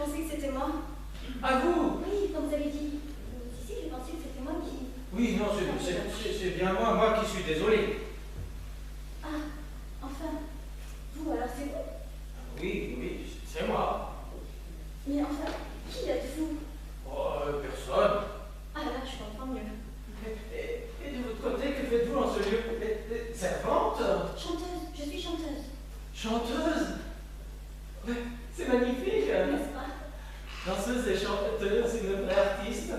pensais que c'était moi. À vous? Oui, comme vous avez dit. Si, j'ai pensé que c'était moi qui... Oui, non, c'est bien moi qui suis désolé. Ah, enfin. Vous, alors c'est vous? Oui, c'est moi. Mais enfin, qui êtes-vous? Oh, personne. Ah là, je comprends mieux. Et de votre côté, que faites-vous en ce lieu? Servante? Chanteuse, je suis chanteuse. Chanteuse? Ouais, c'est magnifique. N'est-ce pas? Danseuse et chanteuse, une vraie artiste.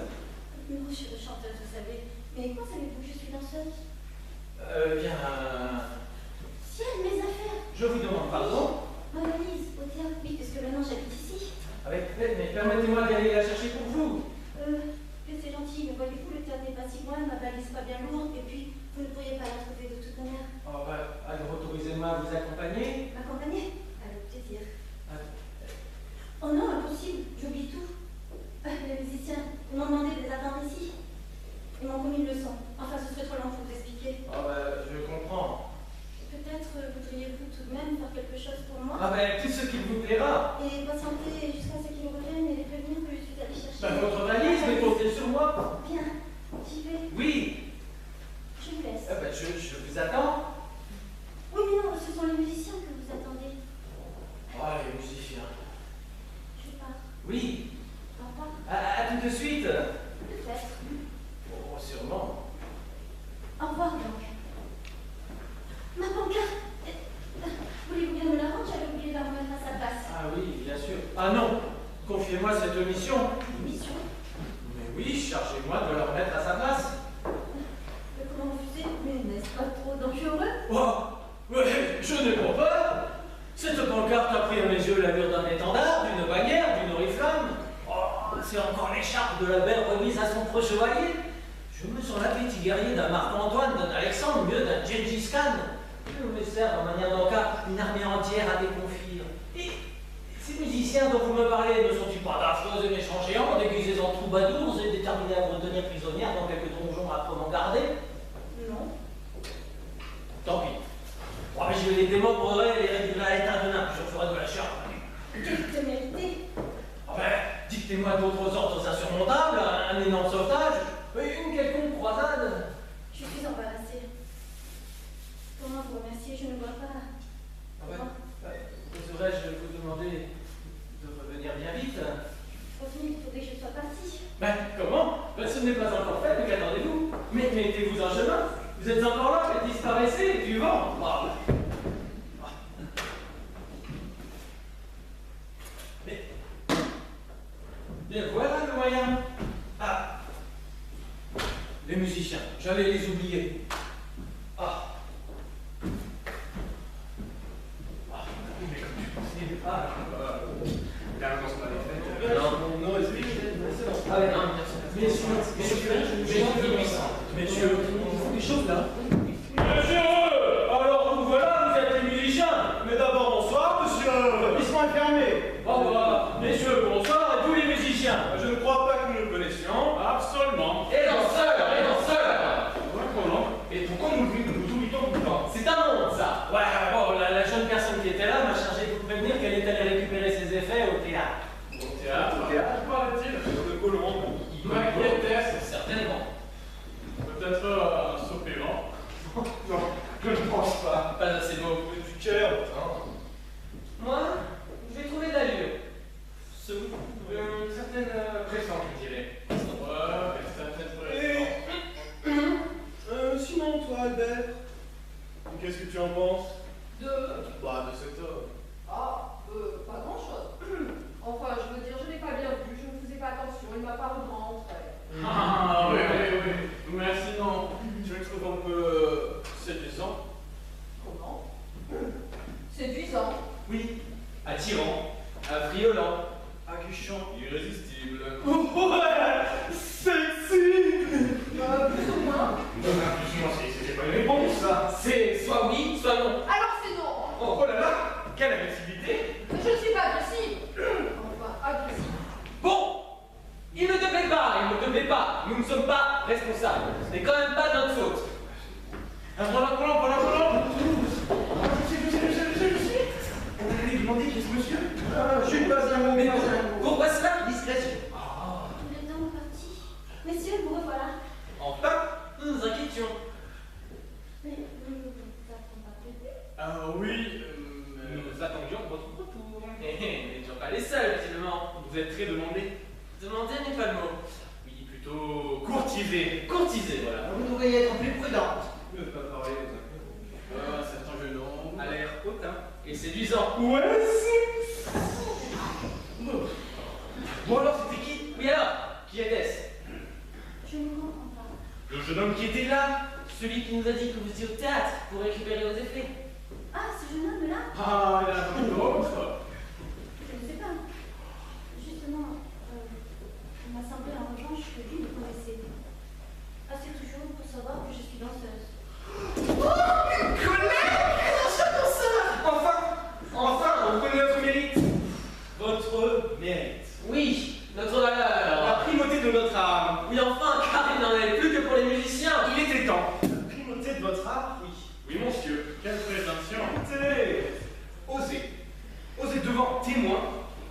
Non, je suis chanteuse, vous savez. Mais comment savez-vous que je suis danseuse? Bien... Ciel, mes affaires! Je vous demande pardon. Ma valise, au théâtre, oui, puisque maintenant j'habite ici. Mais permettez-moi d'aller la chercher pour vous. Que c'est gentil, mais voyez-vous, le théâtre n'est pas si loin, ma valise pas bien lourde, et puis vous ne pourriez pas la trouver de toute manière. Oh, bah, alors autorisez-moi à vous accompagner. M'accompagner? Avec plaisir. Ah, Oh non, impossible, j'oublie tout. Les musiciens, ils m'ont demandé de les attendre ici. Ils m'ont promis une leçon. Enfin, ce serait trop long pour vous expliquer. oh, bah, je comprends. Peut-être voudriez-vous tout de même faire quelque chose pour moi? Ah, ben, tout ce qu'il vous plaira. Et patienter jusqu'à ce qu'ils reviennent et les prévenir que je suis allée chercher. Bah, votre valise, mais comptez sur moi. Bien, j'y vais. Oui. Je vous laisse. Ah, bah, je vous attends. Oui, mais non, ce sont les musiciens que vous attendez. Oh, les musiciens. Je pars. Oui. Au revoir. À tout de suite. Peut-être. Oh, sûrement. Au revoir, donc. Ma pancarte. Voulez-vous bien me la rendre? J'avais oublié de la remettre à sa place. Ah oui, bien sûr. Ah non, confiez-moi cette mission. Mission? Mais oui, chargez-moi de la remettre à sa place. Comment refuser? Mais n'est-ce pas trop dangereux? Oh, ouais, je n'ai pas peur. Cette pancarte a pris à mes yeux l'allure d'un étendard, d'une bannière, d'une oriflamme. Oh, c'est encore l'écharpe de la belle remise à son preux chevalier. Je me sens l'appétit guerrier d'un Marc-Antoine, d'un Alexandre, mieux d'un Gengis Khan. Je me sers en manière d'encart une armée entière à déconfire. Et ces musiciens dont vous me parlez ne sont-ils pas d'affreux et méchants géants, déguisés en troubadours et déterminés à vous tenir prisonnière dans quelques donjons âprement gardés? Non. Tant pis. Oh, mais je les démembrerai et les réduirai à l'état de nain, puis je ferai de la chair. Quelle témérité! Oh, ben, dictez-moi d'autres ordres insurmontables, un énorme sauvetage, une quelconque croisade. Je suis embarrassée. Comment vous remercier? Je ne vois pas. Ah ouais. Oserais-je vous demander de revenir bien vite? Continue, il faudrait que je sois partie. Ben, comment? Ben, ce n'est pas encore fait, mais qu'attendez-vous? Mais mettez-vous en chemin. Vous êtes encore là, disparaissez du vent. Oh. Mais... Bien, voilà le moyen. Ah. Les musiciens, j'allais les oublier. Ah. Messieurs, des choses là. Monsieur, alors vous voilà, vous êtes les musiciens. Mais d'abord, bonsoir, monsieur. L'établissement est fermé. Au revoir, messieurs, bonsoir, et tous les musiciens. Je ne crois pas que nous le connaissions. Absolument. Et danseurs. Comment? Et pourquoi nous oublions tout le temps? C'est un monde, ça. Ouais, bon, la jeune personne qui était là m'a chargé de vous prévenir qu'elle est allée récupérer ses effets au théâtre. Au théâtre? Au théâtre, paraît-il. De Colombe. Il m'inquiétait, certainement. Peut-être un sopément. Non, je ne pense pas. Pas assez de mots. Du cœur, hein. Moi, j'ai trouvé de l'allure. Une certaine présence, je dirais. Ouais, une certaine présence. Sinon, toi, Albert, qu'est-ce que tu en penses? Bah, de cet homme. Pas grand-chose. Enfin, je veux dire, je n'ai pas bien vu, je ne faisais pas attention, il m'a paru grand, frère. Ah, oui. Merci, non. Je le trouve un peu séduisant. Comment? Séduisant. Oui, attirant, affriolant, aguichant. Irrésistible. Ouais, sexy. Plus ou moins. C'est pas une réponse, ça. C'est soit oui, soit non. Alors c'est non. Oh là là, quelle agressivité. Je ne suis pas agressive. Enfin, agressive. Bon, il ne te plaît pas, nous ne sommes pas responsables. Ce n'est quand même pas notre faute. Voilà. Je sais. On allait demander qui est ce monsieur. Je suis pas un mot, mais pourquoi seul, visiblement. Vous êtes très demandé. Demander n'est pas le mot. Oui, plutôt courtisé. Courtiser, voilà. Vous devriez être plus prudente. Ne pas parler aux inconnus. Certains jeunes hommes A l'air hautain et séduisant. Ouais, bon alors, c'était qui? Oui alors, qui était-ce? Je ne comprends pas. Le jeune homme qui était là. Celui qui nous a dit que vous étiez au théâtre pour récupérer vos effets. Ah, ce jeune homme-là? Ah, il y en a pas d'autres. Je ne sais pas. Justement, il m'a semblé en revanche que lui me connaissait. Assez toujours pour savoir que je suis danseuse. Enfin, on connaît notre mérite. Votre mérite. Oui, notre valeur. La primauté de notre âme. Oui enfin, car il n'en avait plus que pour les musiciens. Il était temps. La primauté de votre art, oui. Oui, monsieur. Quelle prétention. Osez. Osez devant témoins,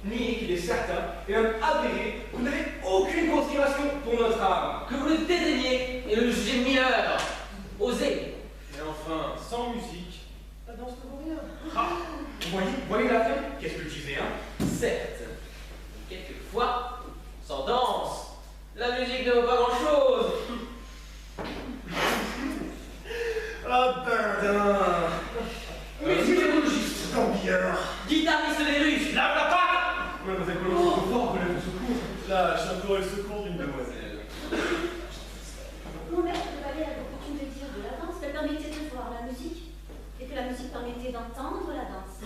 nier qu'il est certain, et même avéré, que vous n'avez aucune considération pour notre âme. Que vous le dédaignez et le jugez mineur. Osez. Et enfin, sans musique, la danse ne vaut rien. Ah, vous voyez la fin? Qu'est-ce que je disais, hein? Certes, mais quelquefois, sans danse, la musique ne vaut pas grand-chose. Ah, pardon. Musicologiste, Gambilleur. guitariste des rues, Lave la patte! Mademoiselle Colombe, trop fort, relève au secours. Là, je suis encore le secours d'une demoiselle. Mon maître de ballet avait coutume de dire de la danse qu'elle permettait de voir la musique et que la musique permettait d'entendre la danse.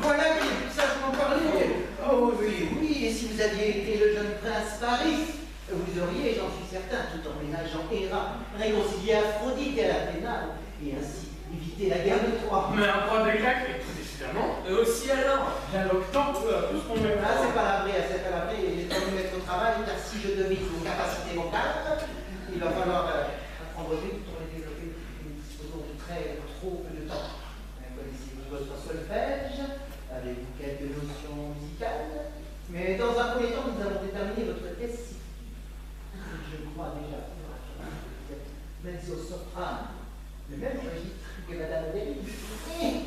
Voilà qui est plus sagement parlé. Oh oui, oui, et si vous aviez été le jeune prince Paris, vous auriez, j'en suis certain, tout en ménageant Héra, réconcilié Aphrodite à la pénale, et ainsi éviter la guerre de Troie. Mais un point de Grec, précisément. eux aussi alors. Dialogue tant, tout ce qu'on met. Ah, c'est pas la vraie, c'est pas la vraie, il est temps de nous mettre au travail, car si je devine vos capacités vocales, il va falloir apprendre vite pour les développer. Nous disposons de trop peu de temps. Connaissez-vous votre solfège? Avez-vous quelques notions musicales? Mais dans un premier temps, nous allons déterminer votre test. Je crois déjà pouvoir vous êtes mezzo-soprano, le même registre que Madame Derry. J'ai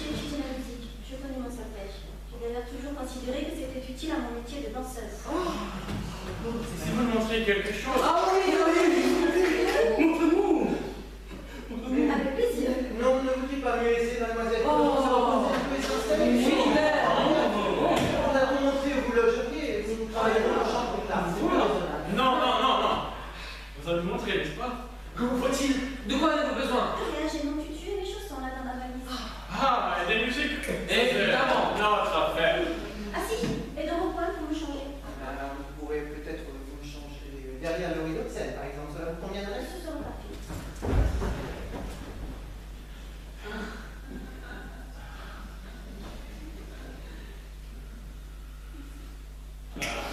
étudié la musique, je connais mon solfège. J'ai d'ailleurs toujours considéré que c'était utile à mon métier de danseuse. Si vous me montrez quelque chose. Ah oui, Montre-nous. Avec plaisir. non, ne vous dites pas me laisser, mademoiselle. Oh. Vous pouvez s'installer. Philibert. Nous avons montré où vous logeriez, vous nous travaillez dans la chambre tard. C'est plus raisonnable. Non. Vous allez nous montrer, n'est-ce pas? Que vous faut-il? De quoi avez-vous besoin? Rien, j'ai mon tutu et mes chaussons là dans ma valise. Ah, il y a des musiques. Évidemment. Notre affaire. Ah si, et dans vos poils, vous me changez. Vous pourrez peut-être vous changer derrière le rideau de scène, par exemple. Cela vous conviendrait? Ce sera parfait.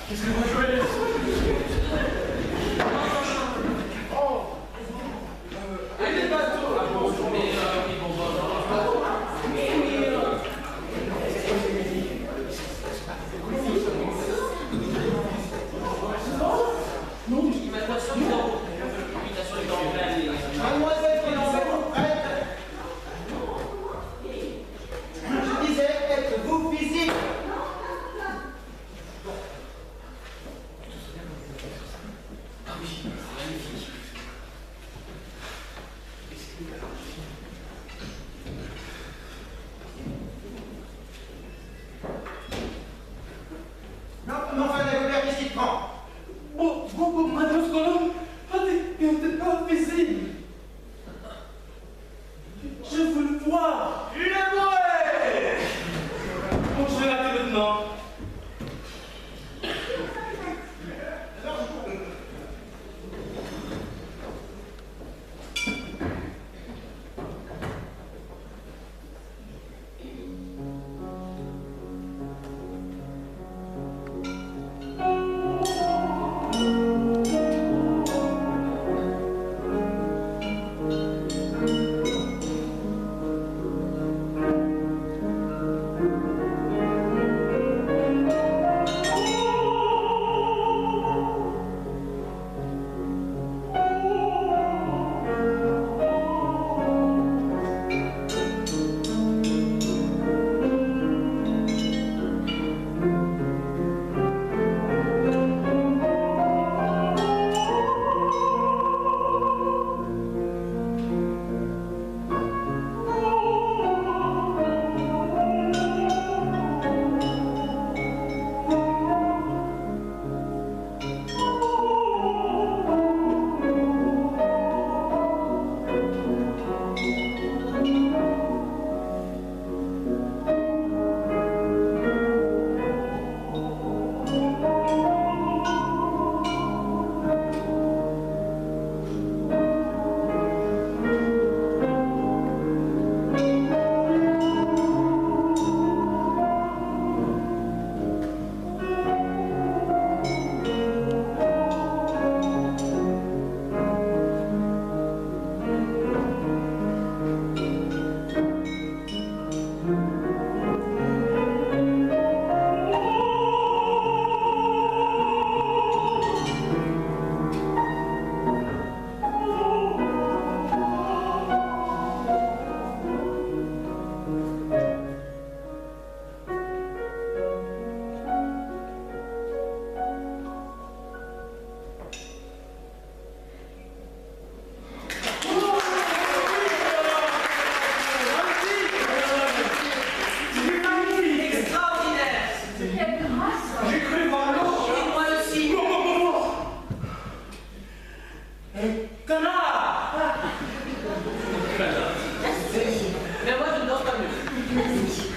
Qu'est-ce que vous jouez? Allez, bateau. Mais oui, Immatriculation du carreau. Imitation du carreau. Mademoiselle Philomène, prête? Je disais, êtes-vous physique? Vas-y.